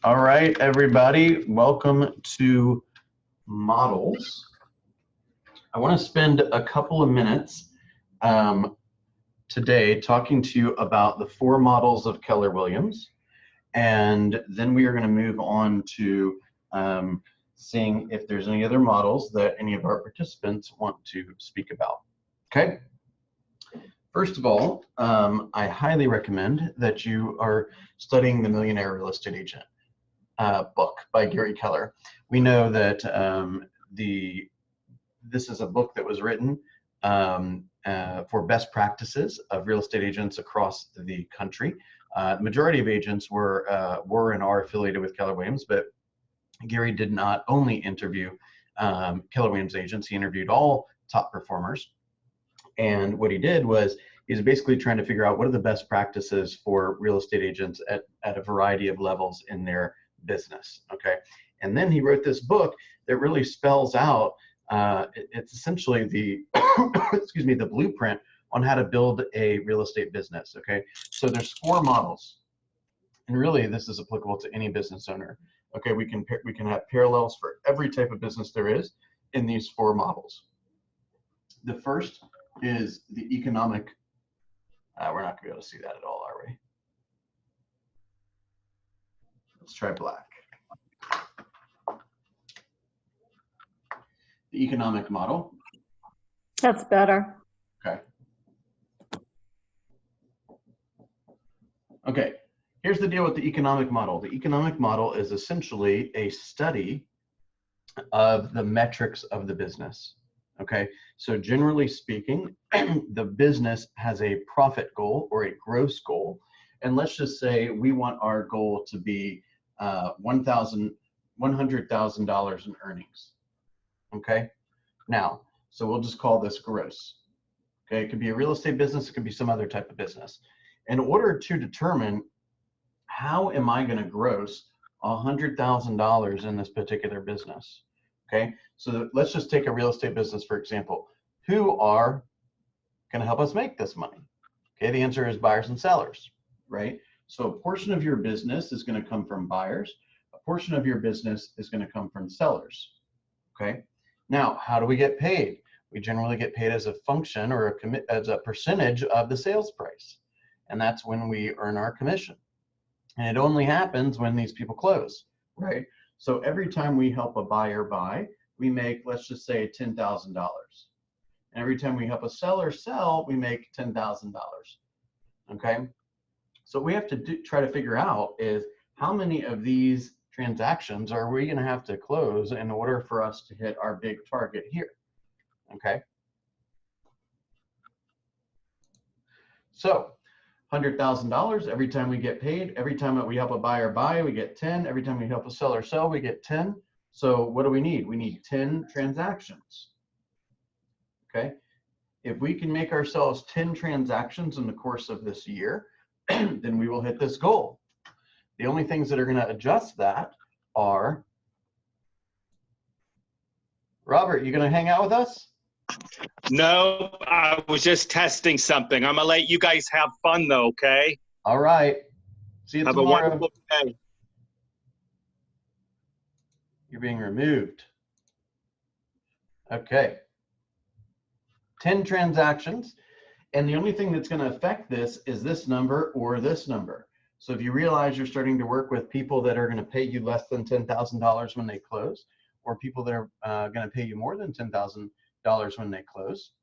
All right, everybody, welcome to Models. I want to spend a couple of minutes today talking to you about the 4 models of Keller Williams, and then we are going to move on to seeing if there's any other models that any of our participants want to speak about. Okay. First of all, I highly recommend that you are studying The Millionaire Real Estate Agent book by Gary Keller. We know that this is a book that was written for best practices of real estate agents across the country. The majority of agents were and are affiliated with Keller Williams, but Gary did not only interview Keller Williams agents, he interviewed all top performers. And what he did was he's basically trying to figure out what are the best practices for real estate agents at a variety of levels in their business. Okay. And then he wrote this book that really spells out, it's essentially the, excuse me, the blueprint on how to build a real estate business. Okay. So there's 4 models, and really this is applicable to any business owner. Okay. We can have parallels for every type of business there is in these 4 models. The first is the economic, we're not gonna be able to see that at all, are we? Let's try black. The economic model. That's better. Okay. Okay, here's the deal with the economic model. The economic model is essentially a study of the metrics of the business. Okay, so generally speaking, the business has a profit goal or a gross goal. And let's just say we want our goal to be $100,000 in earnings. Okay, now, so we'll just call this gross. Okay, it could be a real estate business, it could be some other type of business. In order to determine how am I going to gross $100,000 in this particular business, okay, so let's just take a real estate business, for example. Who are going to help us make this money? Okay, the answer is buyers and sellers, right? So a portion of your business is going to come from buyers. A portion of your business is going to come from sellers, okay? Now, how do we get paid? We generally get paid as a function or as a percentage of the sales price. And that's when we earn our commission. And it only happens when these people close, right? So every time we help a buyer buy, we make, let's just say, $10,000. And every time we help a seller sell, we make $10,000, okay? So what we have to try to figure out is how many of these transactions are we going to have to close in order for us to hit our big target here, okay? So $100,000 every time we get paid. Every time that we help a buyer buy, we get 10. Every time we help a seller sell, we get 10. So what do we need? We need 10 transactions, okay? If we can make ourselves 10 transactions in the course of this year, then we will hit this goal. The only things that are going to adjust that are, Robert, you going to hang out with us? No, I was just testing something. I'm going to let you guys have fun though, okay? All right. See you tomorrow. Have a wonderful day. You're being removed. Okay. 10 transactions. And the only thing that's going to affect this is this number or this number. So if you realize you're starting to work with people that are going to pay you less than $10,000 when they close, or people that are going to pay you more than $10,000 when they close,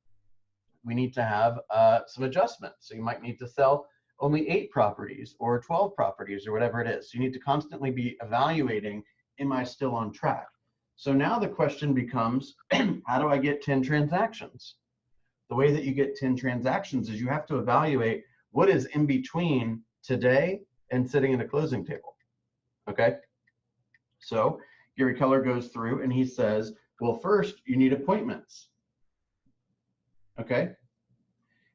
we need to have some adjustments. So you might need to sell only 8 properties or 12 properties or whatever it is. So you need to constantly be evaluating, am I still on track? So now the question becomes, how do I get 10 transactions? The way that you get 10 transactions is you have to evaluate what is in between today and sitting at a closing table, okay? So Gary Keller goes through and he says, well, first you need appointments, okay?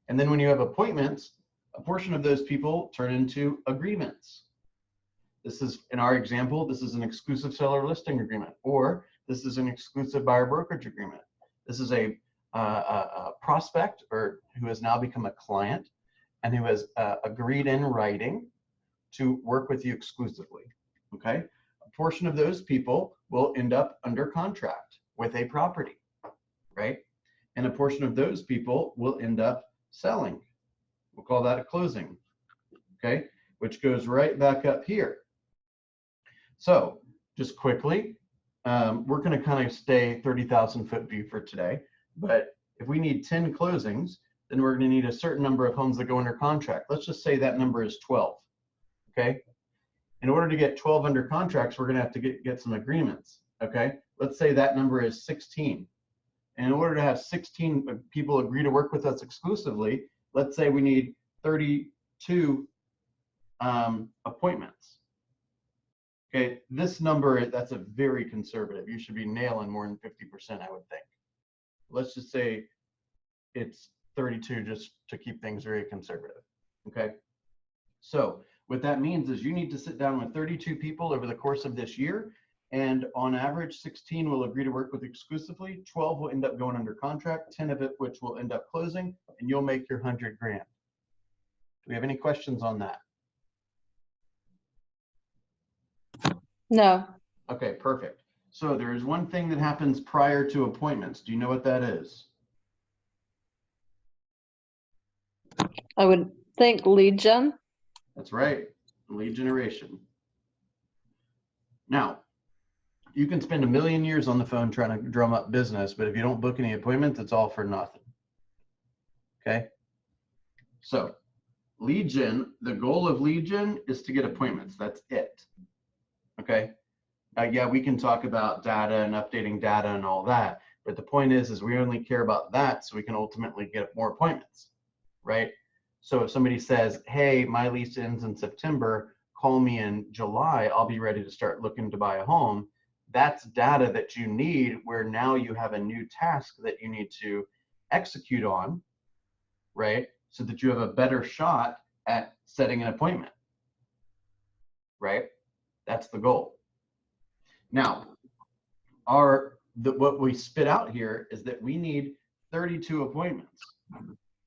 And then when you have appointments, a portion of those people turn into agreements. This is, in our example, this is an exclusive seller listing agreement, or this is an exclusive buyer brokerage agreement. This is a prospect or who has now become a client and who has agreed in writing to work with you exclusively. okay? A portion of those people will end up under contract with a property, right? And a portion of those people will end up selling. We'll call that a closing, okay? Which goes right back up here. So just quickly, we're going to kind of stay 30,000 foot view for today. But if we need 10 closings, then we're going to need a certain number of homes that go under contract. Let's just say that number is 12. Okay. In order to get 12 under contracts, we're going to have to get some agreements. Okay. Let's say that number is 16. And in order to have 16 people agree to work with us exclusively, let's say we need 32 appointments. Okay, this number, that's a very conservative. You should be nailing more than 50%, I would think. Let's just say it's 32 just to keep things very conservative, okay? So what that means is you need to sit down with 32 people over the course of this year, and on average, 16 will agree to work with exclusively, 12 will end up going under contract, 10 of it which will end up closing, and you'll make your 100 grand. Do we have any questions on that? No. Okay, perfect. So there is one thing that happens prior to appointments. Do you know what that is? I would think lead gen. That's right, lead generation. Now, you can spend a million years on the phone trying to drum up business, but if you don't book any appointments, it's all for nothing. Okay? So, lead gen, the goal of lead gen is to get appointments. That's it. Okay? Yeah, we can talk about data and updating data and all that, but the point is we only care about that so we can ultimately get more appointments, right? So if somebody says, hey, my lease ends in September, call me in July, I'll be ready to start looking to buy a home. That's data that you need where now you have a new task that you need to execute on, right? So that you have a better shot at setting an appointment, right? That's the goal. Now, what we spit out here is that we need 32 appointments.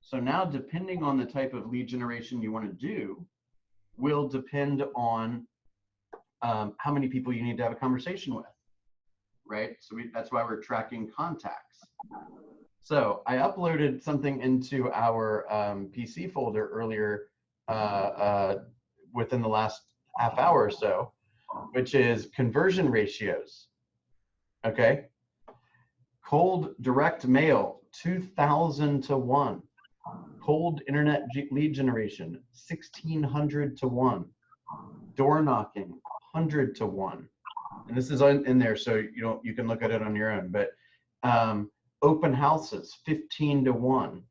So now, depending on the type of lead generation you want to do, will depend on how many people you need to have a conversation with, right? So that's why we're tracking contacts. So I uploaded something into our PC folder earlier within the last half hour or so, which is conversion ratios, okay? Cold direct mail, 2,000 to 1. Cold internet lead generation, 1,600 to 1. Door knocking, 100 to 1. And this is in there, so you can look at it on your own. But open houses, 15 to 1.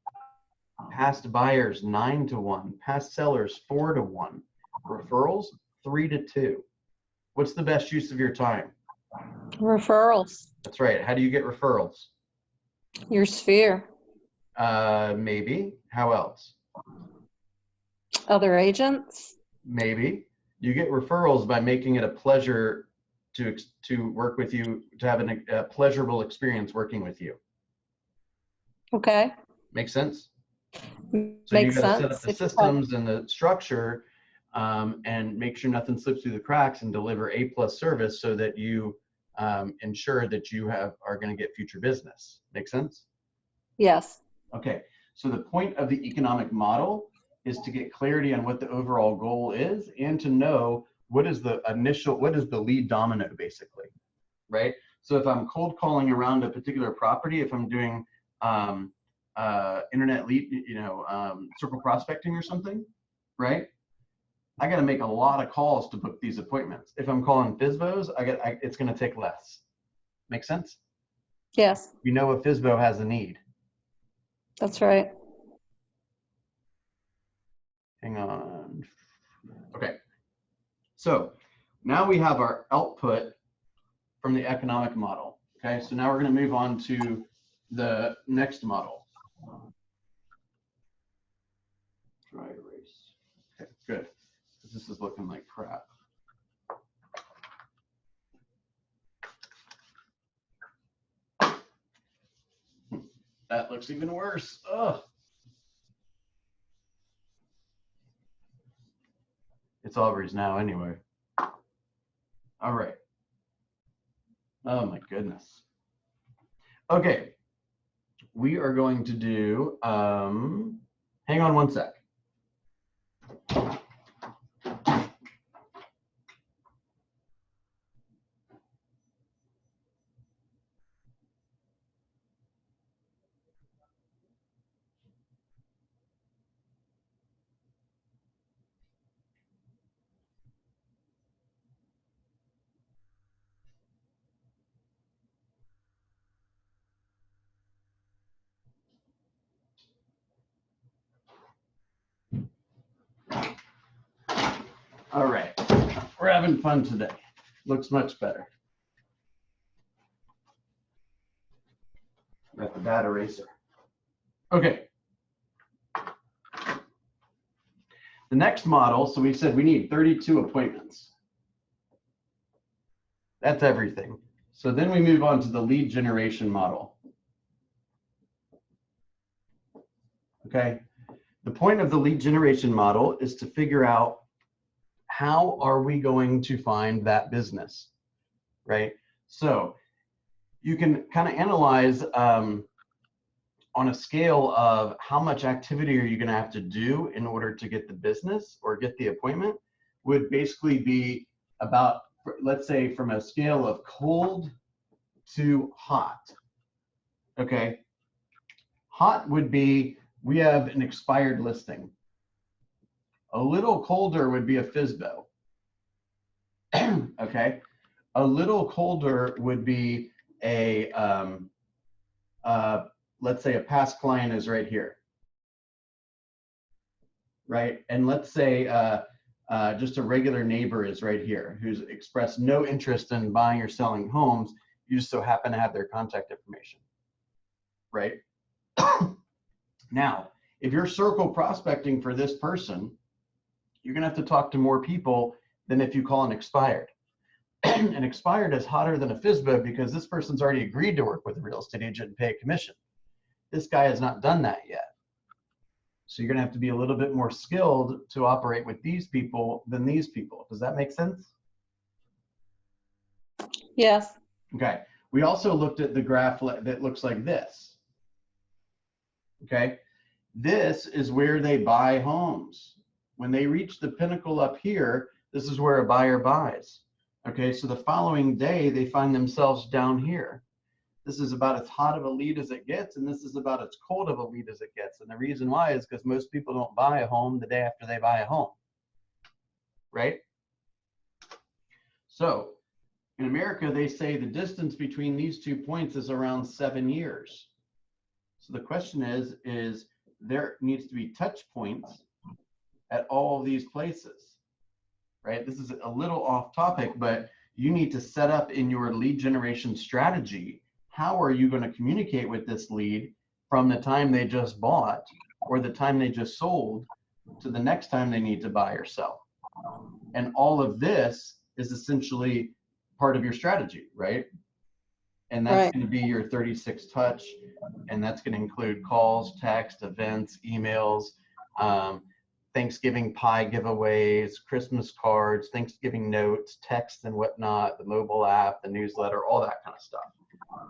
Past buyers, 9 to 1. Past sellers, 4 to 1. Referrals, 3 to 2. What's the best use of your time? Referrals. That's right. How do you get referrals? Your sphere. Maybe. How else? Other agents. Maybe. You get referrals by making it a pleasure to work with you, to have a pleasurable experience working with you. Okay. Make sense? So Makes you got to set sense. up the systems and the structure and make sure nothing slips through the cracks and deliver A+ service so that you ensure that you are going to get future business. Make sense? Yes. Okay. So the point of the economic model is to get clarity on what the overall goal is and to know what is the lead domino, basically, right? So if I'm cold calling around a particular property, if I'm doing internet lead, circle prospecting or something, right? I got to make a lot of calls to book these appointments. If I'm calling FSBOs, it's going to take less. Make sense? Yes. You know a FSBO has a need. That's right. Hang on. Okay. So now we have our output from the economic model. Okay. So now we're going to move on to the next model. Dry erase. Okay, good. This is looking like crap. That looks even worse. Ugh. It's Aubrey's now anyway. All right. Oh my goodness. Okay. We are going to do, hang on one sec. All right. We're having fun today. Looks much better. Got the data eraser. Okay. The next model, so we said we need 32 appointments. That's everything. So then we move on to the lead generation model. Okay. The point of the lead generation model is to figure out how are we going to find that business, right? So you can kind of analyze on a scale of how much activity are you going to have to do in order to get the business or get the appointment, would basically be about, let's say, from a scale of cold to hot. Okay. Hot would be, we have an expired listing. A little colder would be a FSBO. Okay. A little colder would be a, let's say a past client is right here. Right. And let's say just a regular neighbor is right here who's expressed no interest in buying or selling homes. You just so happen to have their contact information. Right. Now, if you're circle prospecting for this person, you're going to have to talk to more people than if you call an expired. An expired is hotter than a FSBO because this person's already agreed to work with a real estate agent and pay a commission. This guy has not done that yet. So you're going to have to be a little bit more skilled to operate with these people than these people. Does that make sense? Yes. Okay. We also looked at the graph that looks like this. Okay. This is where they buy homes. When they reach the pinnacle up here, this is where a buyer buys. Okay. So the following day, they find themselves down here. This is about as hot of a lead as it gets, and this is about as cold of a lead as it gets. And the reason why is because most people don't buy a home the day after they buy a home, right? So in America, they say the distance between these 2 points is around 7 years. So the question is there needs to be touch points at all of these places, right? This is a little off topic, but you need to set up in your lead generation strategy. How are you going to communicate with this lead from the time they just bought or the time they just sold to the next time they need to buy or sell? And all of this is essentially part of your strategy, right? And that's Right. going to be your 36 touch. And that's going to include calls, text, events, emails, Thanksgiving pie giveaways, Christmas cards, Thanksgiving notes, text and whatnot, the mobile app, the newsletter, all that kind of stuff.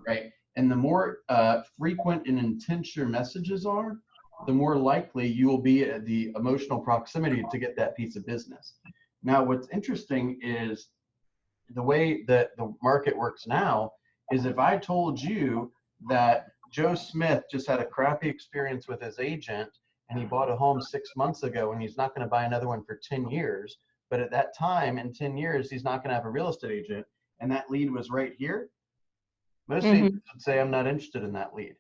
Right. And the more frequent and intense your messages are, the more likely you will be at the emotional proximity to get that piece of business. Now, what's interesting is the way that the market works now is if I told you that Joe Smith just had a crappy experience with his agent and he bought a home 6 months ago and he's not going to buy another one for 10 years, but at that time in 10 years, he's not going to have a real estate agent, and that lead was right here, most agents would say, I'm not interested in that lead,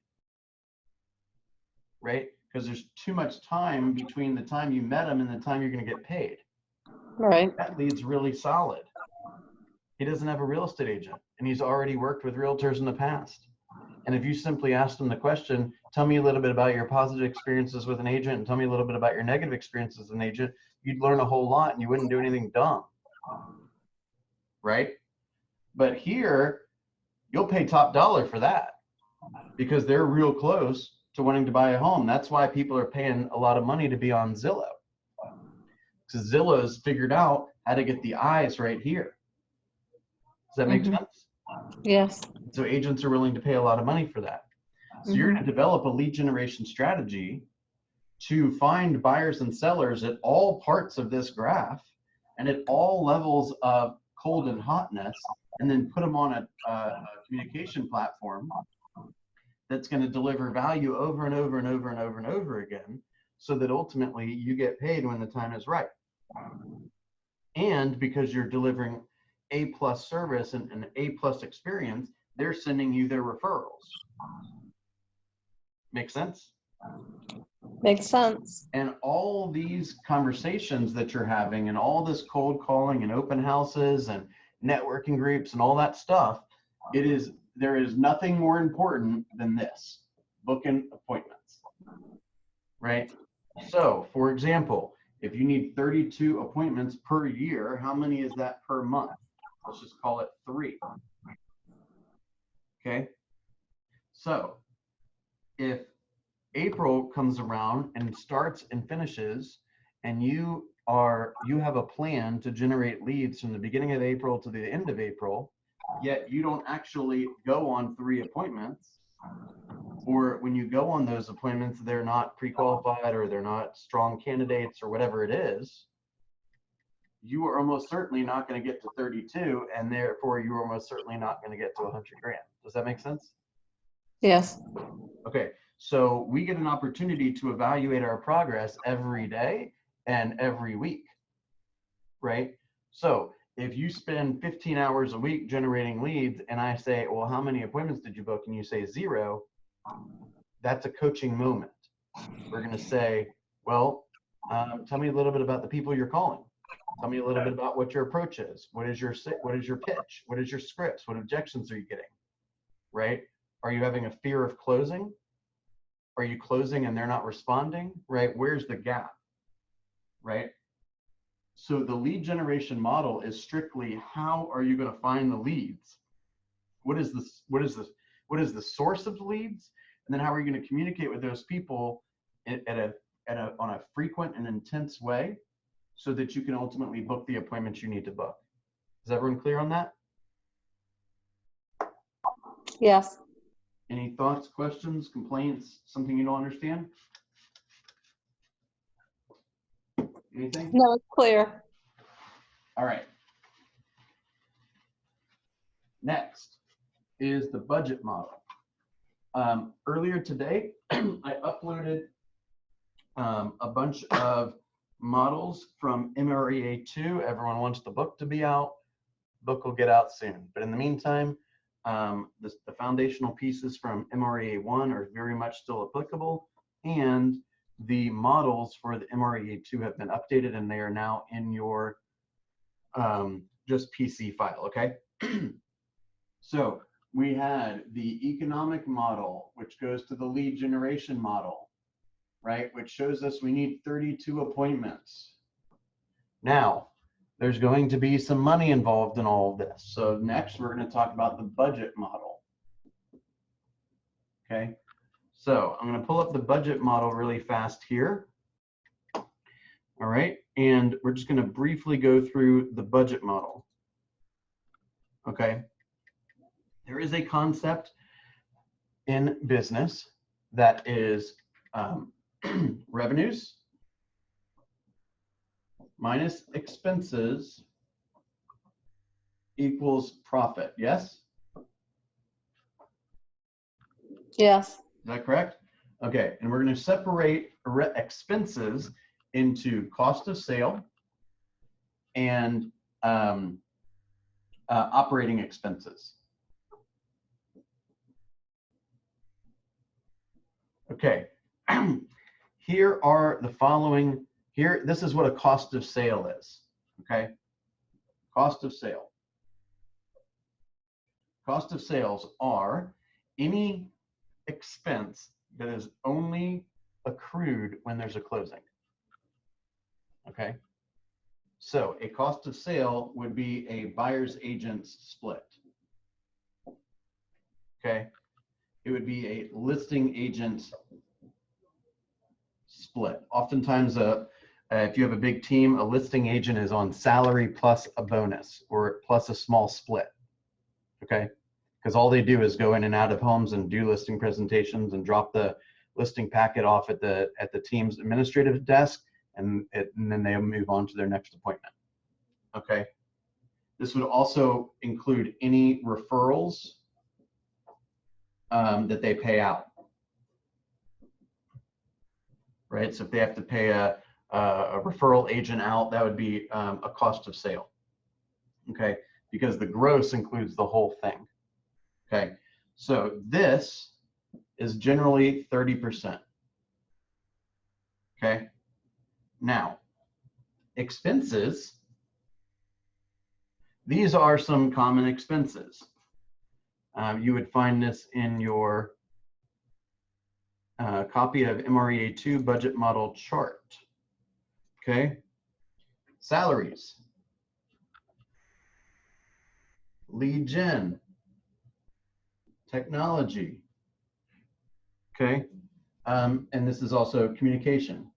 right? Because there's too much time between the time you met him and the time you're going to get paid. Right. That lead's really solid. He doesn't have a real estate agent, and he's already worked with realtors in the past. And if you simply asked him the question, tell me a little bit about your positive experiences with an agent and tell me a little bit about your negative experiences with an agent, you'd learn a whole lot and you wouldn't do anything dumb, right? But here, you'll pay top dollar for that because they're real close to wanting to buy a home. That's why people are paying a lot of money to be on Zillow, because Zillow's figured out how to get the eyes right here. that make Mhm. sense? Yes. So agents are willing to pay a lot of money for that. So you're going to develop a lead generation strategy to find buyers and sellers at all parts of this graph and at all levels of cold and hotness, and then put them on a communication platform that's going to deliver value over and over and over and over and over again, so that ultimately you get paid when the time is right. And because you're delivering A+ service and an A+ experience, they're sending you their referrals. Make sense? Makes sense. And all these conversations that you're having and all this cold calling and open houses and networking groups and all that stuff, there is nothing more important than this: booking appointments, right? So for example, if you need 32 appointments per year, how many is that per month? Let's just call it 3. Okay. So if April comes around and starts and finishes, and you have a plan to generate leads from the beginning of April to the end of April, yet you don't actually go on 3 appointments, or when you go on those appointments, they're not pre-qualified or they're not strong candidates or whatever it is, you are almost certainly not going to get to 32, and therefore you're almost certainly not going to get to 100 grand. Does that make sense? Yes. Okay. So we get an opportunity to evaluate our progress every day and every week, right? So if you spend 15 hours a week generating leads and I say, well, how many appointments did you book? And you say 0, that's a coaching moment. We're going to say, well, tell me a little bit about the people you're calling. Tell me a little bit about what your approach is. What is your pitch? What is your scripts? What objections are you getting, right? Are you having a fear of closing? Are you closing and they're not responding, right? Where's the gap, right? So the lead generation model is strictly, how are you going to find the leads? What is the source of the leads? And then how are you going to communicate with those people on a frequent and intense way, so that you can ultimately book the appointments you need to book? Is everyone clear on that? Yes. Any thoughts, questions, complaints, something you don't understand? Anything? No, it's clear. All right. Next is the budget model. Earlier today, I uploaded a bunch of models from MREA2. Everyone wants the book to be out. Book will get out soon. But in the meantime, the foundational pieces from MREA1 are very much still applicable, and the models for the MREA2 have been updated, and they are now in your just PC file, okay? So we had the economic model, which goes to the lead generation model, right? Which shows us we need 32 appointments. Now, there's going to be some money involved in all of this. So next, we're going to talk about the budget model. Okay, so I'm going to pull up the budget model really fast here. All right, and we're just going to briefly go through the budget model. Okay, there is a concept in business that is revenues minus expenses equals profit. Yes? Yes. Is that correct? Okay, and we're going to separate expenses into cost of sale and operating expenses. Okay, here are the following. Here, this is what a cost of sale is. Okay, cost of sale. Cost of sales are any expense that is only accrued when there's a closing. Okay, so a cost of sale would be a buyer's agent's split. Okay, it would be a listing agent's split. Oftentimes, if you have a big team, a listing agent is on salary plus a bonus or plus a small split. okay? Because all they do is go in and out of homes and do listing presentations and drop the listing packet off at the team's administrative desk, and then they'll move on to their next appointment, okay? This would also include any referrals that they pay out, right? So if they have to pay a referral agent out, that would be a cost of sale, okay? Because the gross includes the whole thing, okay? So this is generally 30%, okay? Now, expenses, these are some common expenses. You would find this in your copy of MREA2 budget model chart. Okay, salaries, lead gen, technology. Okay, and this is also communication,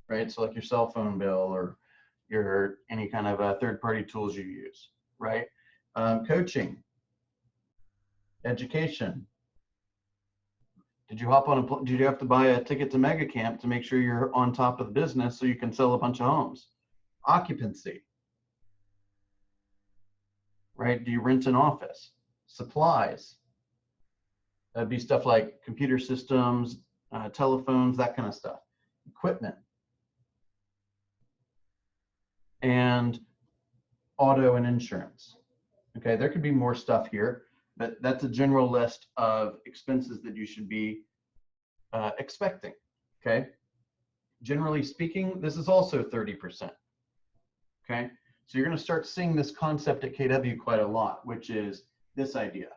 right? So like your cell phone bill or your any kind of third-party tools you use, right? Coaching, education. Did you did you have to buy a ticket to Mega Camp to make sure you're on top of the business so you can sell a bunch of homes? Occupancy, right? Do you rent an office? Supplies. That'd be stuff like computer systems, telephones, that kind of stuff. Equipment. And auto and insurance. Okay, there could be more stuff here, but that's a general list of expenses that you should be expecting, okay? Generally speaking, this is also 30%, okay? So you're gonna start seeing this concept at KW quite a lot, which is this idea.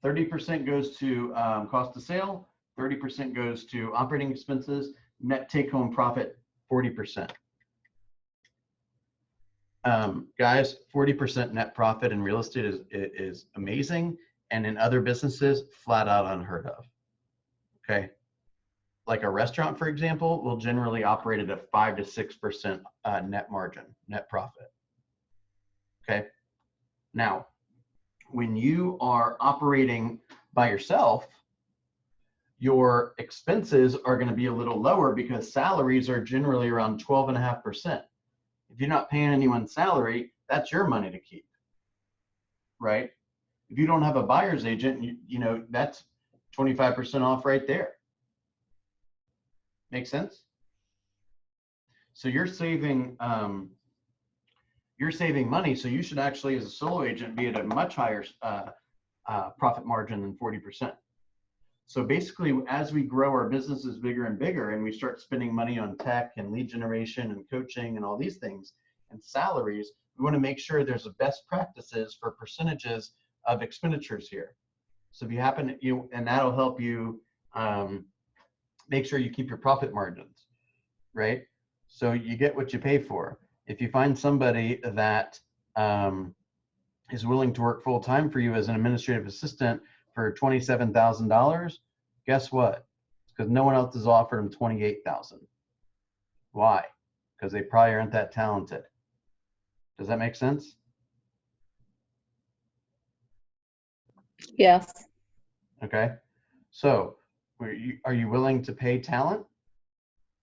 %30 goes to cost of sale, 30% goes to operating expenses, net take-home profit, 40%. Guys, 40% net profit in real estate is amazing, and in other businesses, flat out unheard of. Okay, like a restaurant, for example, will generally operate at a 5 to 6% net margin, net profit. Okay, now when you are operating by yourself, your expenses are going to be a little lower because salaries are generally around 12.5%. If you're not paying anyone salary, that's your money to keep, right? If you don't have a buyer's agent, you know, that's 25% off right there. Make sense? So you're saving money. So you should actually, as a solo agent, be at a much higher profit margin than 40%. So basically, as we grow our businesses bigger and bigger, and we start spending money on tech and lead generation and coaching and all these things and salaries, we want to make sure there's a best practices for percentages of expenditures here. So if you happen to, and that'll help you make sure you keep your profit margins, right? So you get what you pay for. If you find somebody that is willing to work full time for you as an administrative assistant for $27,000, guess what? It's because no one else has offered them $28,000. Why? Because they probably aren't that talented. Does that make sense? Yes. Okay. So are you willing to pay talent?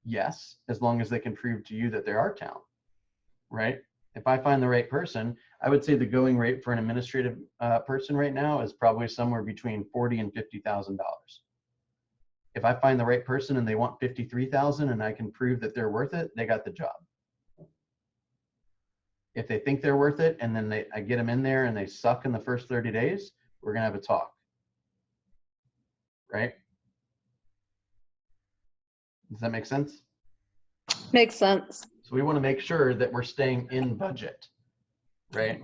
Yes, as long as they can prove to you that there are talent, right? If I find the right person, I would say the going rate for an administrative person right now is probably somewhere between $40,000 and $50,000. If I find the right person and they want $53,000 and I can prove that they're worth it, they got the job. If they think they're worth it and then I get them in there and they suck in the first 30 days, we're gonna have a talk, right? Does that make sense? Makes sense. So we want to make sure that we're staying in budget, right?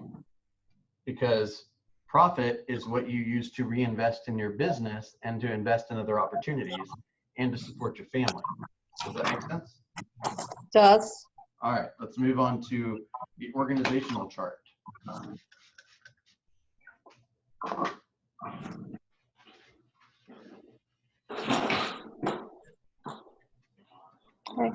Because profit is what you use to reinvest in your business and to invest in other opportunities and to support your family. Does that make sense? Does. All right, let's move on to the organizational chart. Okay.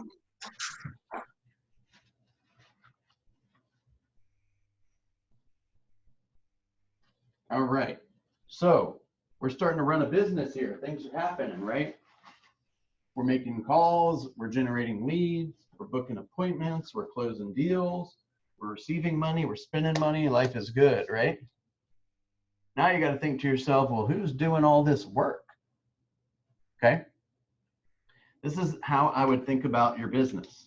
So we're starting to run a business here. Things are happening, right? We're making calls, we're generating leads, we're booking appointments, we're closing deals, we're receiving money, we're spending money, life is good, right? Now you got to think to yourself, well, who's doing all this work? Okay. This is how I would think about your business.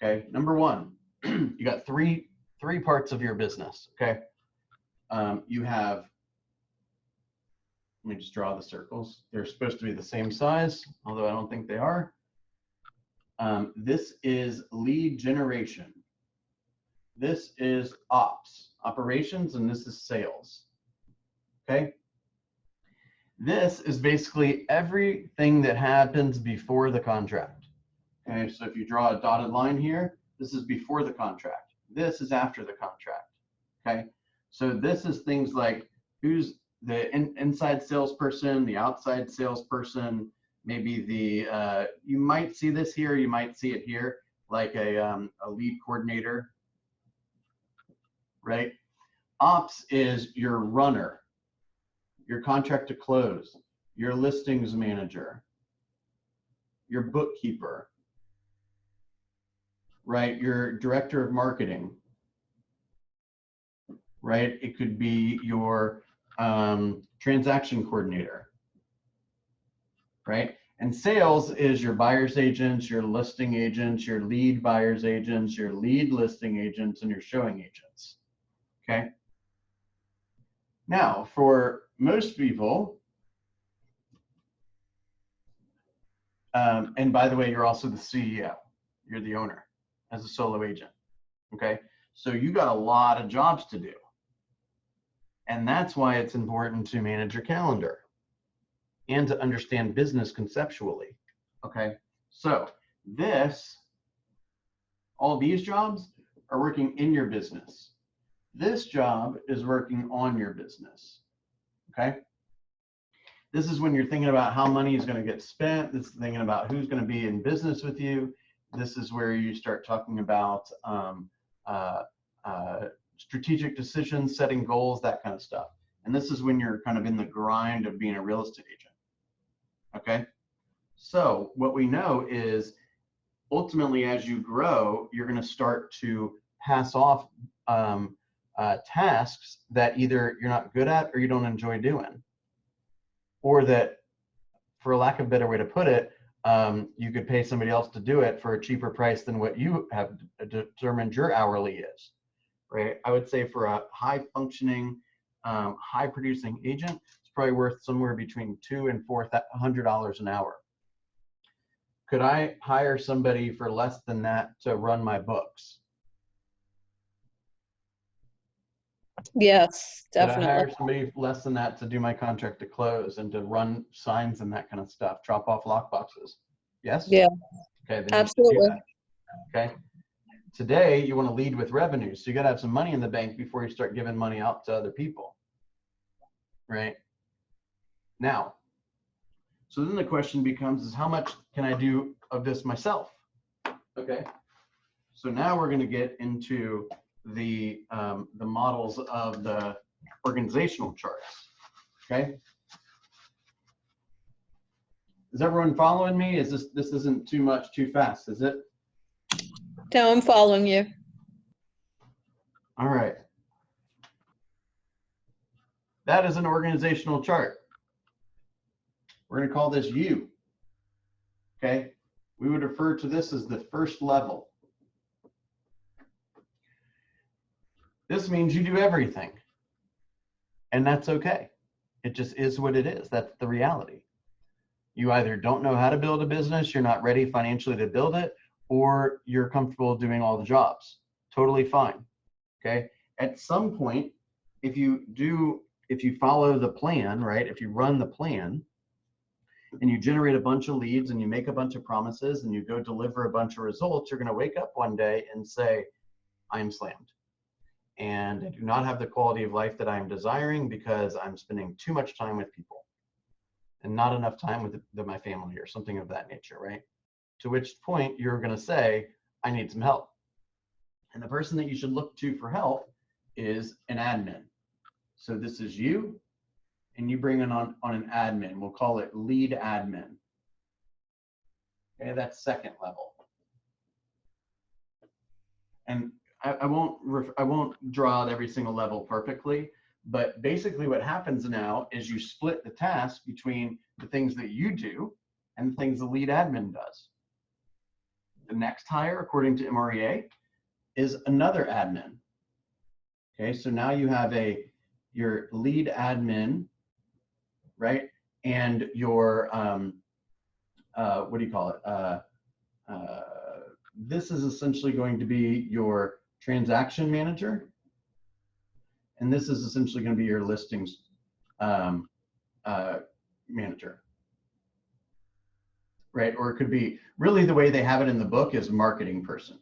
Okay. Number one, you got three parts of your business. Okay. You have, let me just draw the circles. They're supposed to be the same size, although I don't think they are. This is lead generation. This is ops, operations, and this is sales. Okay. This is basically everything that happens before the contract. Okay, so if you draw a dotted line here, this is before the contract. This is after the contract. Okay, so this is things like who's the inside salesperson, the outside salesperson, maybe the, you might see this here, you might see it here, like a lead coordinator, right? Ops is your runner, your contract to close, your listings manager, your bookkeeper, right? Your director of marketing, right? It could be your transaction coordinator, right? And sales is your buyer's agents, your listing agents, your lead buyer's agents, your lead listing agents, and your showing agents, okay? Now, for most people, and by the way, you're also the CEO, you're the owner as a solo agent, okay? So you got a lot of jobs to do. And that's why it's important to manage your calendar and to understand business conceptually, okay? So all these jobs are working in your business. This job is working on your business, okay? This is when you're thinking about how money is going to get spent. This is thinking about who's going to be in business with you. This is where you start talking about strategic decisions, setting goals, that kind of stuff. And this is when you're kind of in the grind of being a real estate agent, okay? So what we know is ultimately as you grow, you're going to start to pass off tasks that either you're not good at or you don't enjoy doing. Or that, for lack of a better way to put it, you could pay somebody else to do it for a cheaper price than what you have determined your hourly is, right? I would say for a high functioning, high producing agent, it's probably worth somewhere between $200 and $400 an hour. Could I hire somebody for less than that to run my books? Yes, Could I definitely. hire somebody less than that to do my contract to close and to run signs and that kind of stuff, drop off lock boxes? Yes? Yeah, Okay, then absolutely. you should do that. Okay. Today, you want to lead with revenue. So you got to have some money in the bank before you start giving money out to other people. Right? Now, so then the question becomes is how much can I do of this myself? Okay. So now we're going to get into the models of the organizational charts. Okay. Is everyone following me? Is this isn't too much too fast, is it? No, I'm following you. All right. That is an organizational chart. We're going to call this U. Okay. We would refer to this as the first level. This means you do everything. And that's okay. It just is what it is. That's the reality. You either don't know how to build a business, you're not ready financially to build it, or you're comfortable doing all the jobs. Totally fine. Okay. At some point, if you follow the plan, right? If you run the plan and you generate a bunch of leads and you make a bunch of promises and you go deliver a bunch of results, you're going to wake up one day and say, I am slammed. And I do not have the quality of life that I am desiring because I'm spending too much time with people and not enough time with my family or something of that nature, right? To which point you're going to say, I need some help. And the person that you should look to for help is an admin. So this is you, and you bring it on an admin. We'll call it lead admin. Okay, that's second level. And I won't draw out every single level perfectly, but basically what happens now is you split the task between the things that you do and the things the lead admin does. The next higher, according to MREA, is another admin. Okay, so now you have your lead admin, right? And your, what do you call it? This is essentially going to be your transaction manager. And this is essentially going to be your listings manager. Right? Or it could be, really the way they have it in the book is marketing person.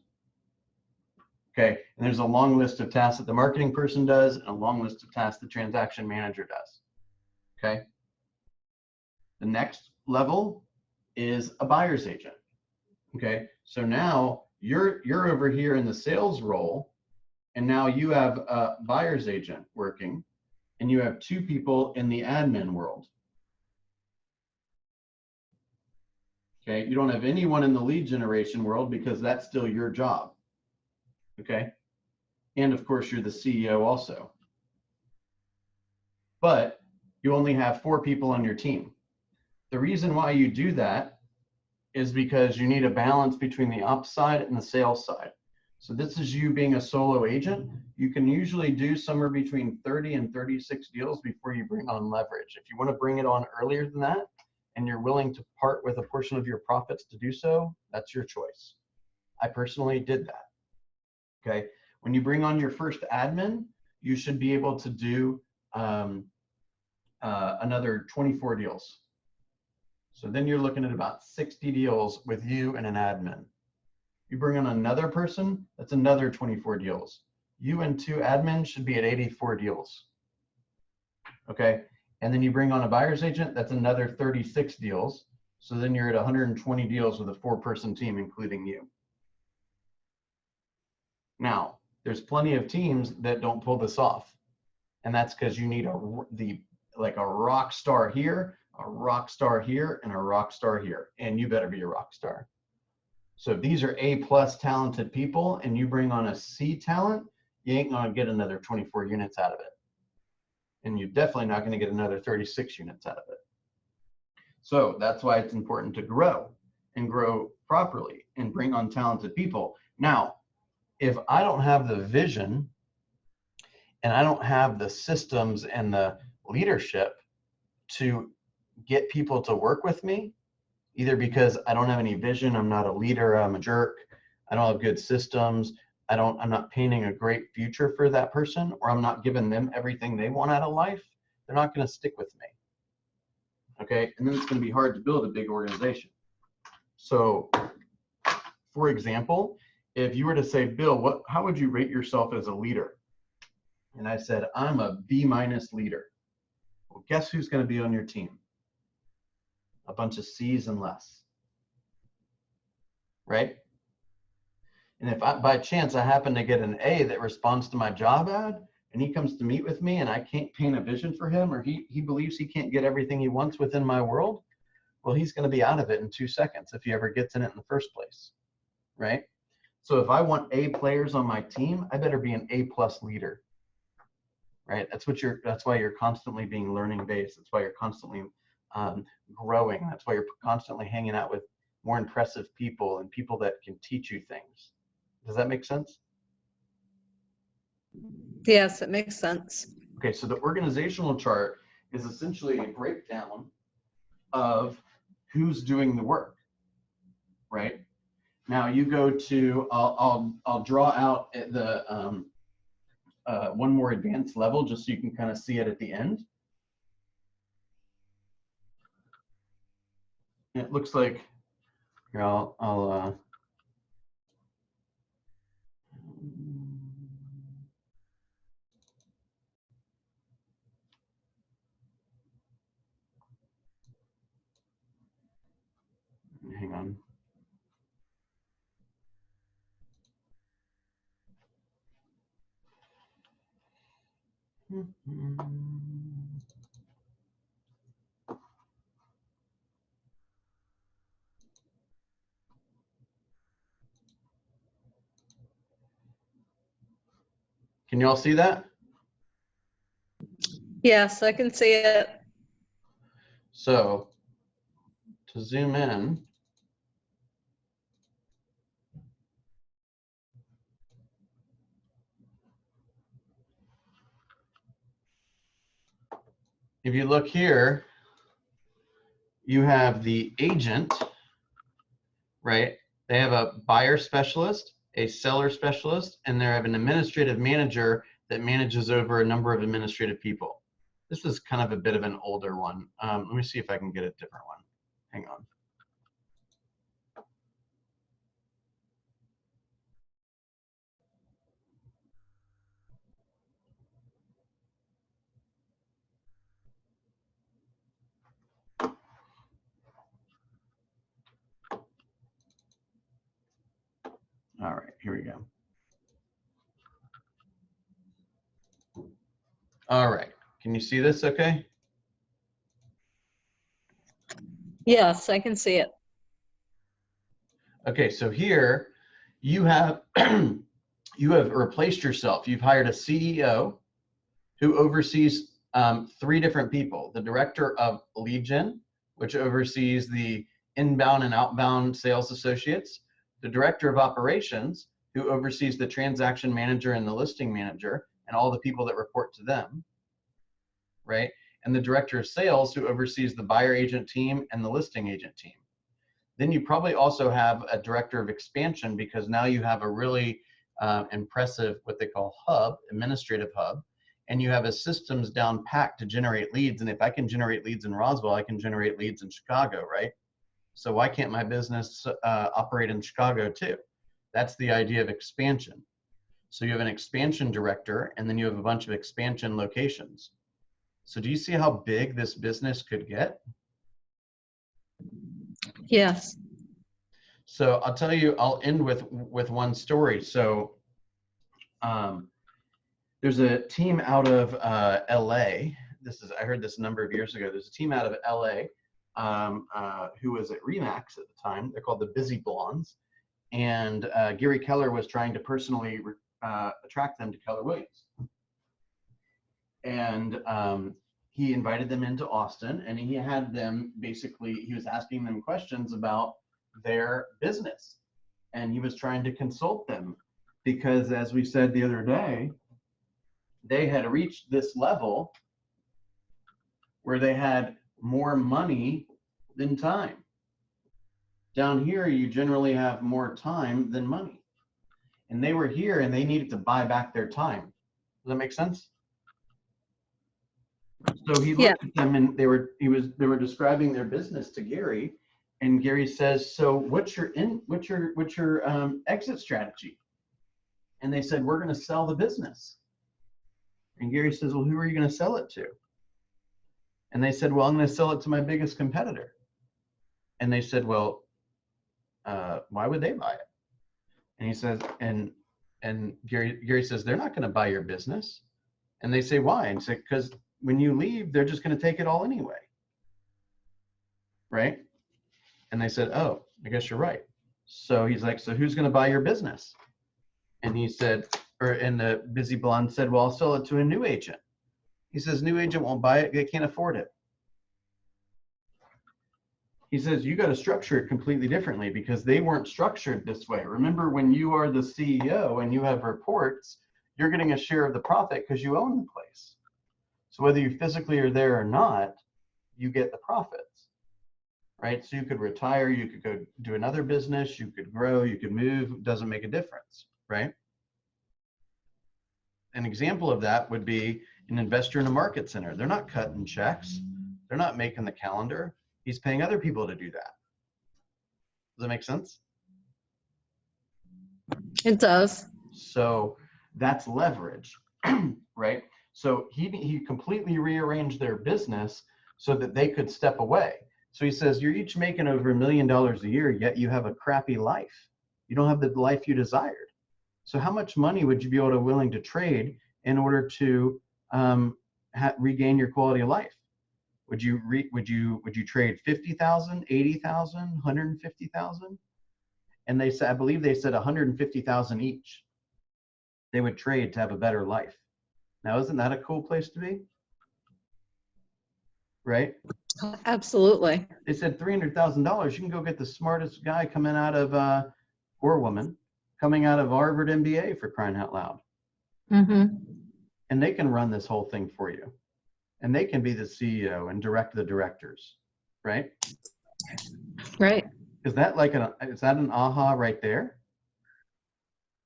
Okay, and there's a long list of tasks that the marketing person does and a long list of tasks the transaction manager does. Okay. The next level is a buyer's agent. Okay, so now you're over here in the sales role, and now you have a buyer's agent working, and you have two people in the admin world. Okay, you don't have anyone in the lead generation world because that's still your job. Okay, and of course you're the CEO also. But you only have 4 people on your team. The reason why you do that is because you need a balance between the ops side and the sales side. So this is you being a solo agent. You can usually do somewhere between 30 and 36 deals before you bring on leverage. If you want to bring it on earlier than that, and you're willing to part with a portion of your profits to do so, that's your choice. I personally did that. Okay, when you bring on your first admin, you should be able to do another 24 deals. So then you're looking at about 60 deals with you and an admin. You bring on another person, that's another 24 deals. You and 2 admins should be at 84 deals. Okay, and then you bring on a buyer's agent, that's another 36 deals. So then you're at 120 deals with a 4-person team, including you. Now, there's plenty of teams that don't pull this off. And that's because you need like a rock star here, a rock star here, and a rock star here. And you better be a rock star. So if these are A+ talented people and you bring on a C talent, you ain't gonna get another 24 units out of it. And you're definitely not gonna get another 36 units out of it. So that's why it's important to grow and grow properly and bring on talented people. Now, if I don't have the vision and I don't have the systems and the leadership to get people to work with me, either because I don't have any vision, I'm not a leader, I'm a jerk, I don't have good systems, I'm not painting a great future for that person, or I'm not giving them everything they want out of life, they're not going to stick with me. Okay, and then it's going to be hard to build a big organization. So, for example, if you were to say, Bill, how would you rate yourself as a leader? And I said, I'm a B- leader. Well, guess who's going to be on your team? A bunch of C's and less, right? And if by chance I happen to get an A that responds to my job ad, and he comes to meet with me and I can't paint a vision for him, or he believes he can't get everything he wants within my world, well, he's going to be out of it in 2 seconds if he ever gets in it in the first place, right? So if I want A players on my team, I better be an A+ leader, right? That's why you're constantly being learning based. That's why you're constantly growing. That's why you're constantly hanging out with more impressive people and people that can teach you things. Does that make sense? Yes, it makes sense. Okay, so the organizational chart is essentially a breakdown of who's doing the work, right? Now you go to, I'll draw out the one more advanced level just so you can kind of see it at the end. It looks like, here, I'll hang on. Can you all see that? Yes, I can see it. So to zoom in, if you look here, you have the agent, right? They have a buyer specialist, a seller specialist, and they have an administrative manager that manages over a number of administrative people. This is kind of a bit of an older one. Let me see if I can get a different one. Hang on. All right, here we go. All right, can you see this okay? Yes, I can see it. Okay, so here you have you have replaced yourself. You've hired a CEO who oversees 3 different people: the director of lead gen, which oversees the inbound and outbound sales associates; the director of operations, who oversees the transaction manager and the listing manager and all the people that report to them, right? And the director of sales, who oversees the buyer agent team and the listing agent team. Then you probably also have a director of expansion, because now you have a really impressive, what they call hub, administrative hub, and you have a systems down packed to generate leads. And if I can generate leads in Roswell, I can generate leads in Chicago, right? So why can't my business operate in Chicago too? That's the idea of expansion. So you have an expansion director, and then you have a bunch of expansion locations. So do you see how big this business could get? Yes. So I'll tell you, I'll end with one story. So there's a team out of LA. I heard this a number of years ago. There's a team out of LA who was at Remax at the time. They're called the Busy Blondes. And Gary Keller was trying to personally attract them to Keller Williams. And he invited them into Austin, and he had them he was asking them questions about their business. And he was trying to consult them, because as we said the other day, they had reached this level where they had more money than time. Down here, you generally have more time than money. And they were here and they needed to buy back their time. Does that make sense? So he looked at them, and they were describing their business to Gary, and Gary says, "So what's your exit strategy?" And they said, "We're going to sell the business." And Gary says, "Well, who are you going to sell it to?" And they said, "Well, I'm going to sell it to my biggest competitor." And they said, "Well, why would they buy it?" And he says, and Gary says, "They're not going to buy your business." And they say, "Why?" And he said, "Because when you leave, they're just going to take it all anyway." Right? And they said, "Oh, I guess you're right." So he's like, "So who's going to buy your business?" And he said, and the Busy Blonde said, "Well, I'll sell it to a new agent." He says, "New agent won't buy it. They can't afford it." He says, "You got to structure it completely differently, because they weren't structured this way. Remember, when you are the CEO and you have reports, you're getting a share of the profit because you own the place. So whether you physically are there or not, you get the profits, right? So you could retire, you could go do another business, you could grow, you could move, it doesn't make a difference, right?" An example of that would be an investor in a market center. They're not cutting checks. They're not making the calendar. He's paying other people to do that. Does that make sense? It does. So that's leverage, right? So he completely rearranged their business so that they could step away. So he says, "You're each making over $1 million a year, yet you have a crappy life. You don't have the life you desired. So how much money would you be willing to trade in order to regain your quality of life? Would you trade 50,000, 80,000, 150,000?" And they said, I believe they said 150,000 each. they would trade to have a better life. Now, isn't that a cool place to be? Right? Absolutely. They said $300,000, you can go get the smartest guy coming out of, or woman, coming out of Harvard MBA, for crying out loud. Mm-hmm. And they can run this whole thing for you. And they can be the CEO and direct the directors, right? Right. Is that an aha right there?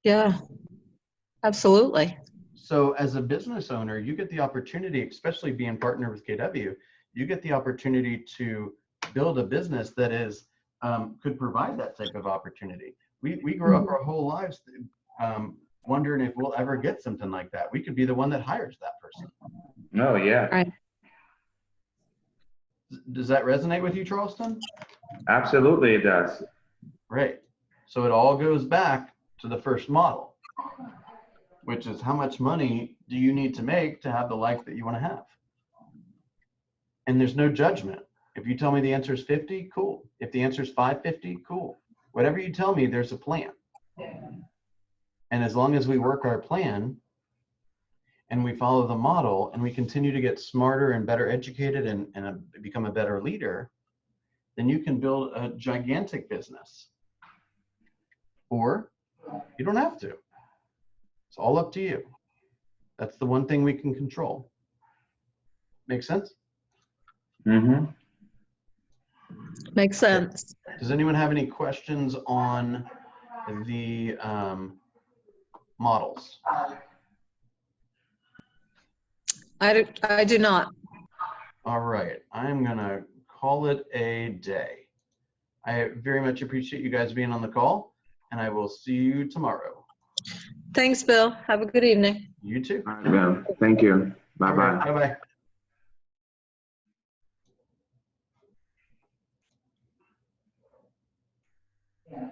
Yeah. Absolutely. So as a business owner, you get the opportunity, especially being partnered with KW, you get the opportunity to build a business that is could provide that type of opportunity. We grew up our whole lives wondering if we'll ever get something like that. We could be the one that hires that person. No, yeah, Right. Does that resonate with you, Charleston? absolutely it does. Right. So it all goes back to the first model, which is how much money do you need to make to have the life that you want to have? And there's no judgment. If you tell me the answer is 50, cool. If the answer is 550, cool. Whatever you tell me, there's a plan. And as long as we work our plan and we follow the model and we continue to get smarter and better educated and become a better leader, then you can build a gigantic business. Or you don't have to. It's all up to you. That's the one thing we can control. Make sense? Mm-hmm. Makes sense. Does anyone have any questions on the models? I do not. All right, I'm gonna call it a day. I very much appreciate you guys being on the call, and I will see you tomorrow. Thanks, Bill. Have a good evening. You too. All right, Bill. Thank you. Bye-bye. Bye-bye. Yeah.